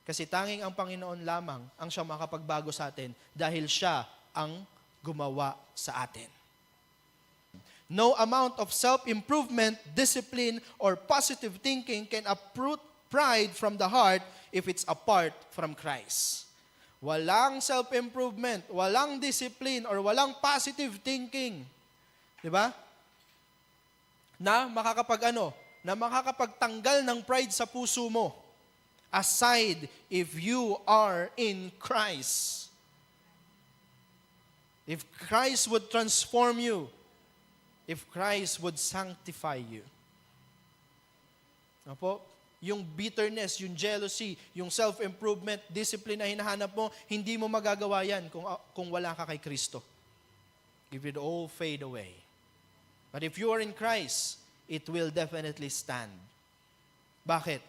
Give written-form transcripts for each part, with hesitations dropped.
Kasi tanging ang Panginoon lamang ang siyang makapagbago sa atin dahil siya ang gumawa sa atin. No amount of self-improvement, discipline, or positive thinking can uproot pride from the heart if it's apart from Christ. Walang self-improvement, walang discipline, or walang positive thinking, di ba? Na makakapagtanggal ng pride sa puso mo, aside if you are in Christ. If Christ would transform you, if Christ would sanctify you. Opo, yung bitterness, yung jealousy, yung self-improvement, discipline na hinahanap mo, hindi mo magagawa yan kung wala ka kay Kristo. It will all fade away. But if you are in Christ, it will definitely stand. Bakit?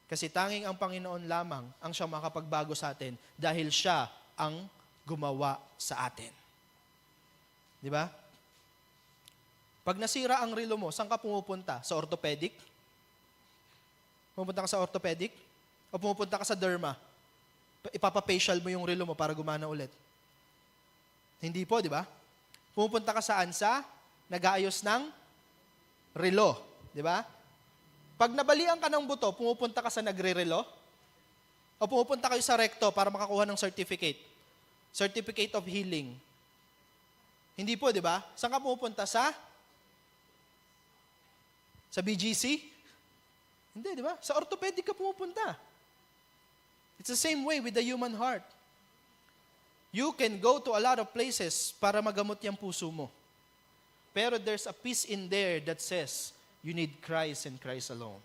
Kasi tanging ang Panginoon lamang ang siyang makapagbago sa atin dahil siya ang gumawa sa atin. Di ba? Pag nasira ang relo mo, saan ka pumupunta? Sa orthopedic? Pumupunta ka sa orthopedic? O pumupunta ka sa derma? Ipapafacial mo yung relo mo para gumana ulit. Hindi po, di ba? Pumupunta ka saan? Sa nag-aayos ng relo. Di ba? Pag nabalian ka ng buto, pumupunta ka sa nagre-relo? O pumupunta kayo sa recto para makakuha ng certificate? Certificate of healing. Hindi po, di ba? Saan ka pumupunta? Sa BGC? Hindi, di ba? Sa orthopedic ka pumupunta. It's the same way with the human heart. You can go to a lot of places para magamot yung puso mo. Pero there's a peace in there that says, you need Christ and Christ alone.